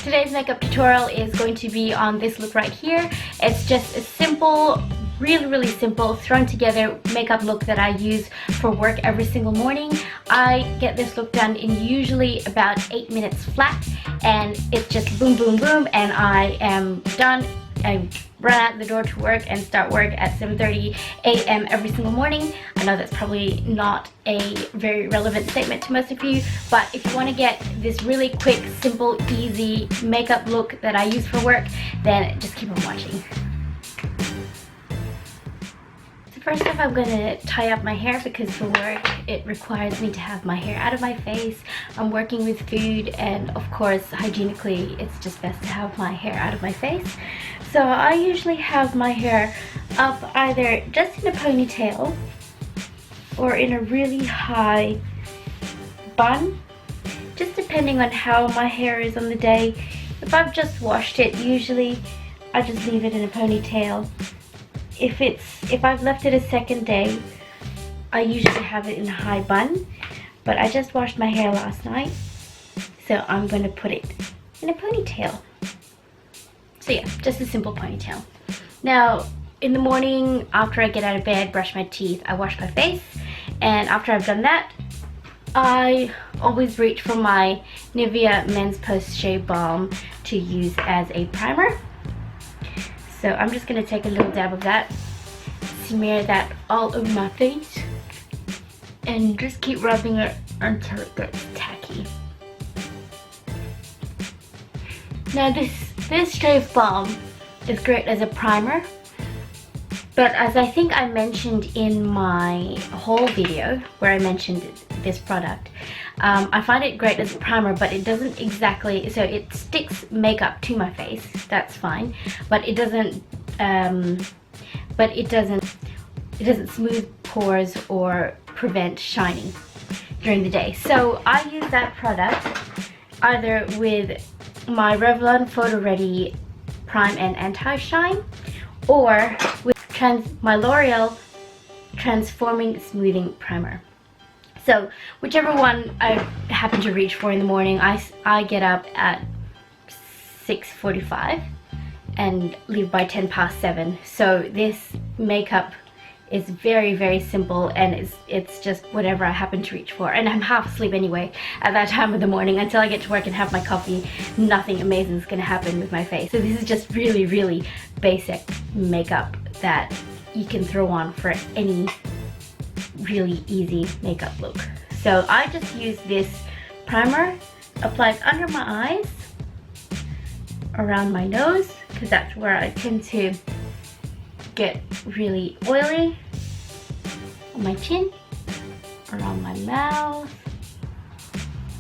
Today's makeup tutorial is going to be on this look right here. It's just a simple, really simple thrown together makeup look that I use for work every single morning. I get this look done in usually about 8 minutes flat, and it's just boom and I am done. I run out the door to work and start work at 7:30 a.m. every single morning. I know that's probably not a very relevant statement to most of you, but if you want to get this really quick, simple, easy makeup look that I use for work, then just keep on watching. First off, I'm going to tie up my hair because for work it requires me to have my hair out of my face. I'm working with food, and of course hygienically it's just best to have my hair out of my face. So I usually have my hair up either just in a ponytail or in a really high bun, just depending on how my hair is on the day. If I've just washed it, usually I just leave it in a ponytail. If I've left it a second day, I usually have it in a high bun, but I just washed my hair last night, so I'm going to put it in a ponytail. So yeah, just a simple ponytail. Now, in the morning, after I get out of bed, brush my teeth, I wash my face, and after I've done that, I always reach for my Nivea Men's Post Shave Balm to use as a primer. So I'm just going to take a little dab of that, smear that all over my face, and just keep rubbing it until it gets tacky. Now this shave balm is great as a primer, but as I think I mentioned in my haul video where I mentioned this product, I find it great as a primer, but it doesn't exactly, so it sticks makeup to my face, that's fine, but it doesn't smooth pores or prevent shining during the day. So I use that product either with my Revlon Photo Ready Prime and Anti-Shine, or with my L'Oreal Transforming Smoothing Primer. So whichever one I happen to reach for in the morning, I get up at 6:45 and leave by 7:10. So this makeup is very simple, and it's just whatever I happen to reach for. And I'm half asleep anyway at that time of the morning. Until I get to work and have my coffee, nothing amazing is going to happen with my face. So this is just really basic makeup that you can throw on for any really easy makeup look. So I just use this primer, applied under my eyes, around my nose, because that's where I tend to get really oily, on my chin, around my mouth,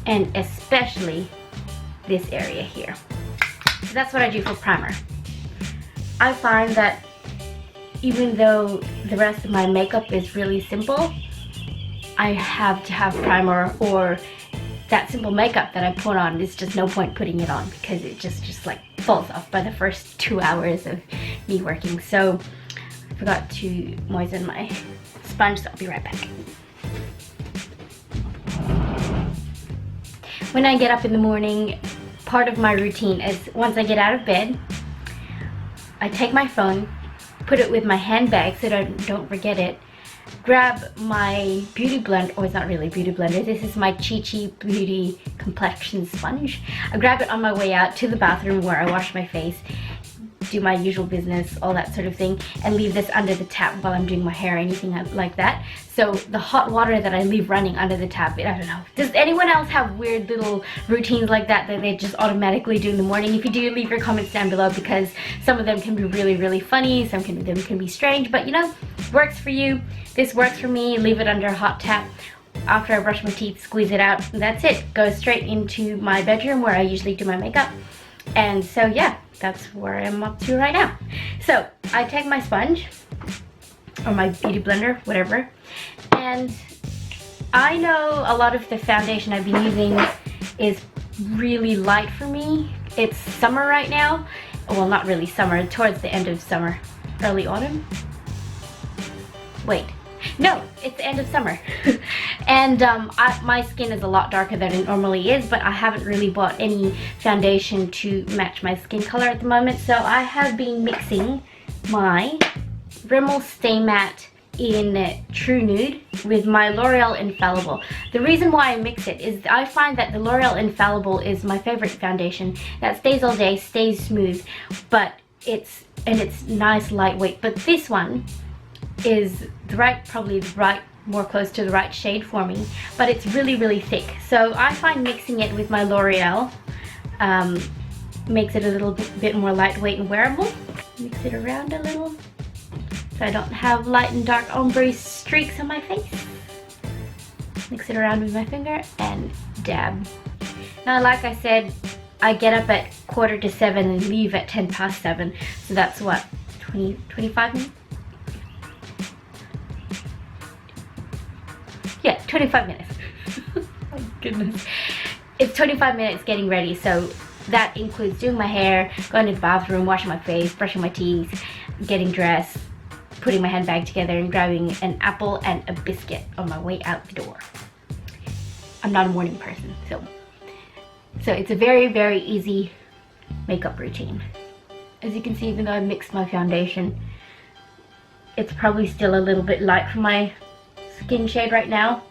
and especially this area here. So that's what I do for primer. I find that even though the rest of my makeup is really simple, I have to have primer, or that simple makeup that I put on, there's just no point putting it on because it just like falls off by the first 2 hours of me working. So I forgot to moisten my sponge, so I'll be right back. When I get up in the morning, part of my routine is once I get out of bed, I take my phone, put it with my handbag so that I don't forget it, grab my beauty blender, or it's not really a beauty blender, this is my Chi Chi Beauty Complexion Sponge. I grab it on my way out to the bathroom where I wash my face, do my usual business, all that sort of thing, and leave this under the tap while I'm doing my hair or anything like that. So the hot water that I leave running under the tap, I don't know. Does anyone else have weird little routines like that they just automatically do in the morning? If you do, leave your comments down below, because some of them can be really funny, some of them can be strange, but you know, works for you. This works for me. Leave it under a hot tap. After I brush my teeth, squeeze it out, and that's it. Go straight into my bedroom where I usually do my makeup. And so yeah, that's where I'm up to right now. So I take my sponge, or my beauty blender, whatever, and I know a lot of the foundation I've been using is really light for me. It's summer right now. Well, not really summer, towards the end of summer, early autumn. Wait, No, it's the end of summer. And my skin is a lot darker than it normally is, but I haven't really bought any foundation to match my skin color at the moment. So I have been mixing my Rimmel Stay Matte in True Nude with my L'Oreal Infallible. The reason why I mix it is I find that the L'Oreal Infallible is my favorite foundation that stays all day, stays smooth, but it's nice, lightweight. But this one is probably the right, more close to the right shade for me, but it's really, really thick. So I find mixing it with my L'Oreal makes it a little bit more lightweight and wearable. Mix it around a little so I don't have light and dark ombre streaks on my face. Mix it around with my finger and dab. Now, like I said, I get up at 6:45 and leave at 7:10. So that's what, 25 minutes? Yeah, 25 minutes. My goodness. It's 25 minutes getting ready, so that includes doing my hair, going to the bathroom, washing my face, brushing my teeth, getting dressed, putting my handbag together, and grabbing an apple and a biscuit on my way out the door. I'm not a morning person, so it's a very, very easy makeup routine. As you can see, even though I mixed my foundation, it's probably still a little bit light for my skin shade right now,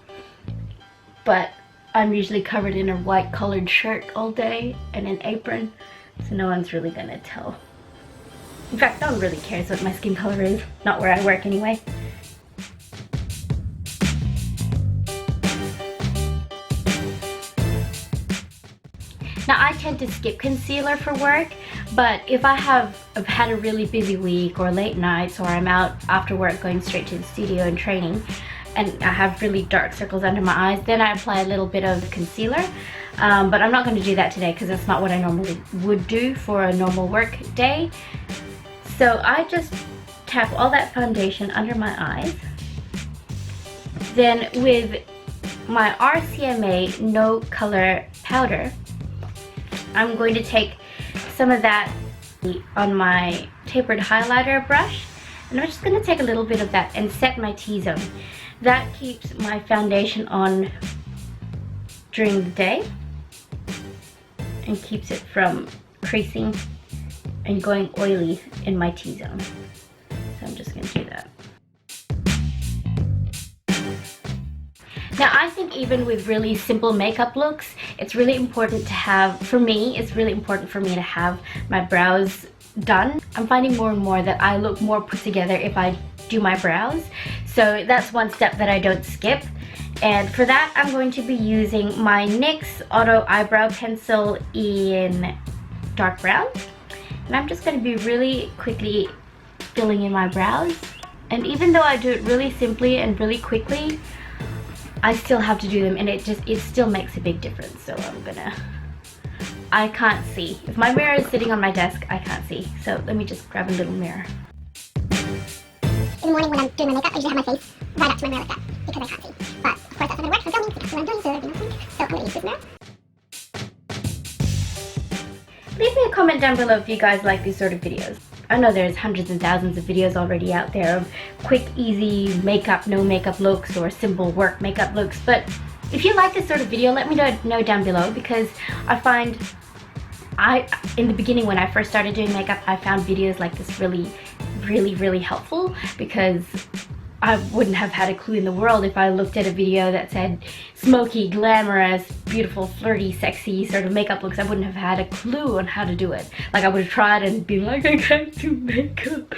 but I'm usually covered in a white colored shirt all day and an apron, so no one's really gonna tell. In fact, no one really cares what my skin color is, not where I work anyway. Now, I tend to skip concealer for work, but if I've had a really busy week or late nights, or I'm out after work going straight to the studio and training, and I have really dark circles under my eyes, then I apply a little bit of concealer. But I'm not going to do that today because that's not what I normally would do for a normal work day. So I just tap all that foundation under my eyes. Then with my RCMA No Color Powder, I'm going to take some of that on my tapered highlighter brush, and I'm just going to take a little bit of that and set my T-zone. That keeps my foundation on during the day and keeps it from creasing and going oily in my T-zone. So I'm just going to do that. Now, I think even with really simple makeup looks, it's really important to have, for me, it's really important for me to have my brows done. I'm finding more and more that I look more put together if I do my brows. So that's one step that I don't skip. And for that, I'm going to be using my NYX Auto Eyebrow Pencil in dark brown. And I'm just going to be really quickly filling in my brows. And even though I do it really simply and really quickly, I still have to do them, and it still makes a big difference. So I can't see. If my mirror is sitting on my desk, I can't see. So let me just grab a little mirror. In the morning when I'm doing my makeup, I usually have my face right up to my mirror like that, because I can't see. But of course that's not going to work for filming, because that's what I'm doing, so there'll be no point. So I'm going to use this mirror. Leave me a comment down below if you guys like these sort of videos. I know there's hundreds and thousands of videos already out there of quick, easy makeup, no makeup looks, or simple work makeup looks, but if you like this sort of video, let me know down below, because I find in the beginning when I first started doing makeup, I found videos like this really helpful, because I wouldn't have had a clue in the world if I looked at a video that said smoky, glamorous, beautiful, flirty, sexy sort of makeup looks. I wouldn't have had a clue on how to do it. Like, I would have tried and been like, I can't do makeup.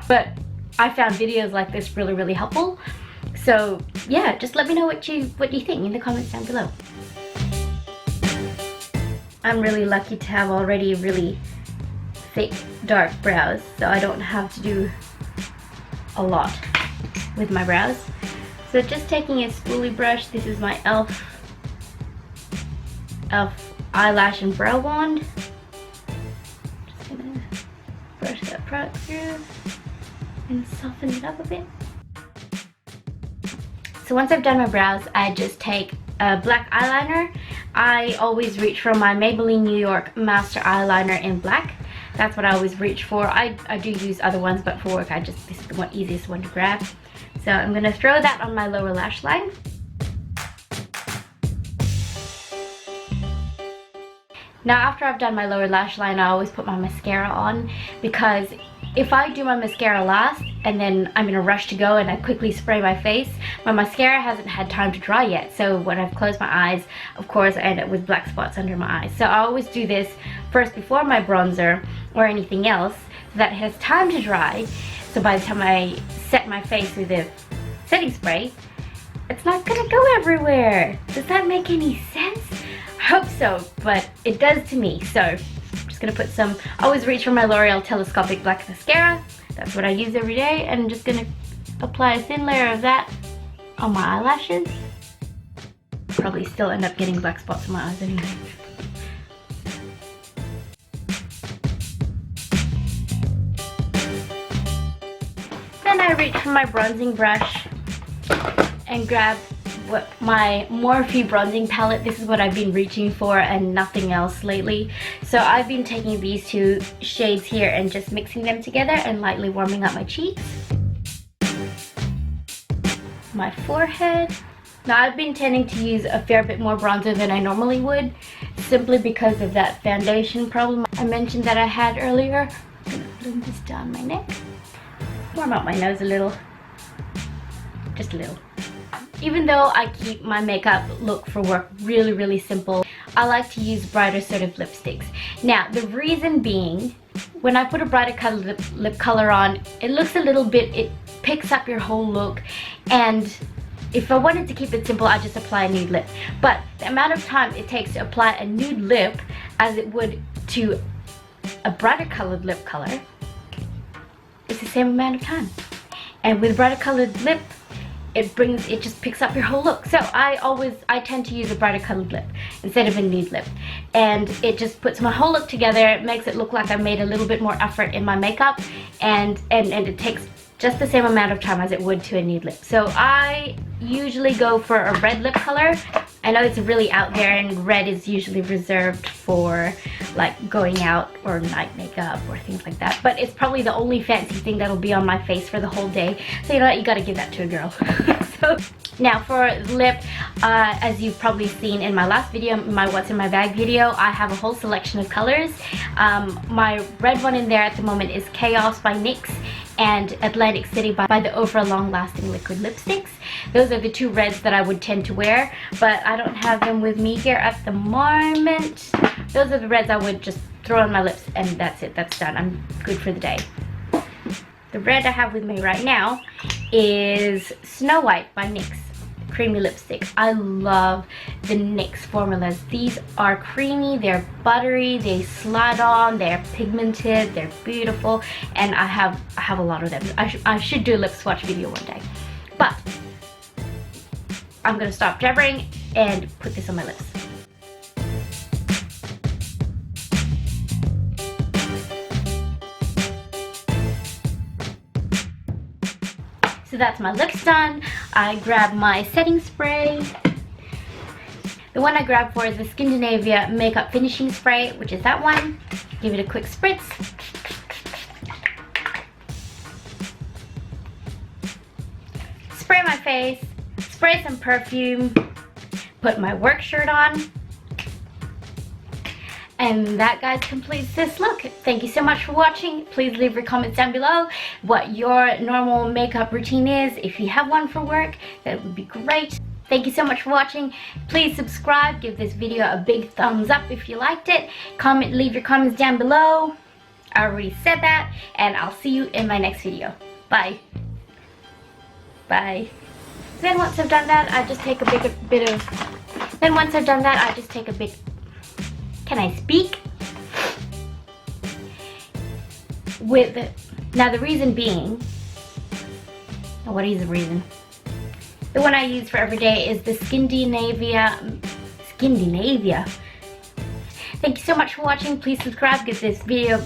But I found videos like this really helpful. So yeah, just let me know what you think in the comments down below. I'm really lucky to have already really thick dark brows, so I don't have to do a lot with my brows. So just taking a spoolie brush, this is my e.l.f. eyelash and brow wand. Just gonna brush that product through and soften it up a bit. So once I've done my brows, I just take a black eyeliner. I always reach for my Maybelline New York Master Eyeliner in black. That's what I always reach for. I do use other ones, but for work this is the easiest one to grab. So I'm gonna throw that on my lower lash line. Now after I've done my lower lash line, I always put my mascara on, because if I do my mascara last and then I'm in a rush to go and I quickly spray my face, my mascara hasn't had time to dry yet. So when I've closed my eyes, of course I end up with black spots under my eyes. So I always do this first before my bronzer or anything else, so that it has time to dry. So by the time I set my face with the setting spray, it's not gonna go everywhere. Does that make any sense? I hope so, but it does to me. So I'm just gonna put some, I always reach for my L'Oreal Telescopic black mascara. That's what I use every day, and I'm just gonna apply a thin layer of that on my eyelashes. Probably still end up getting black spots in my eyes anyway. Then I reach for my bronzing brush and grab my Morphe bronzing palette. This is what I've been reaching for and nothing else lately. So I've been taking these two shades here and just mixing them together and lightly warming up my cheeks, my forehead. Now I've been tending to use a fair bit more bronzer than I normally would, simply because of that foundation problem I mentioned that I had earlier. I'm gonna blend this down my neck, warm up my nose a little, just a little. Even though I keep my makeup look for work really simple, I like to use brighter sort of lipsticks. Now the reason being, when I put a brighter colored lip color on, it looks a little bit, it picks up your whole look, and if I wanted to keep it simple, I just apply a nude lip. But the amount of time it takes to apply a nude lip as it would to a brighter colored lip color, it's the same amount of time. And with brighter colored lip, it just picks up your whole look. So I tend to use a brighter colored lip instead of a nude lip, and it just puts my whole look together. It makes it look like I made a little bit more effort in my makeup, and it takes just the same amount of time as it would to a nude lip. So I usually go for a red lip color. I know it's really out there, and red is usually reserved for like going out or night makeup or things like that, but it's probably the only fancy thing that'll be on my face for the whole day. So you know what, you gotta give that to a girl. So now for lip, as you've probably seen in my last video, my what's in my bag video, I have a whole selection of colors. My red one in there at the moment is Chaos by NYX and Atlantic City by the Ofra Long Lasting Liquid Lipsticks. Those are the two reds that I would tend to wear, but I don't have them with me here at the moment. Those are the reds I would just throw on my lips, and that's it, that's done. I'm good for the day. The red I have with me right now is Snow White by NYX Creamy Lipstick. I love the NYX formulas. These are creamy, they're buttery, they slide on, they're pigmented, they're beautiful, and I have a lot of them. I should do a lip swatch video one day. But I'm gonna stop jabbering and put this on my lips. So that's my lips done. I grab my setting spray. The one I grabbed for is the Skindinavia Makeup Finishing Spray, which is that one. Give it a quick spritz. Spray my face, spray some perfume, put my work shirt on. And that, guys, completes this look. Thank you so much for watching. Please leave your comments down below what your normal makeup routine is. If you have one for work, that would be great. Thank you so much for watching. Please subscribe, give this video a big thumbs up if you liked it. Leave your comments down below. I already said that, and I'll see you in my next video. Bye. Bye. Then once I've done that, I just take a bit of. Then once I've done that, I just take a bit. Can I speak? Now the reason being, what is the reason? The one I use for every day is the Skindinavia. Thank you so much for watching. Please subscribe, give this video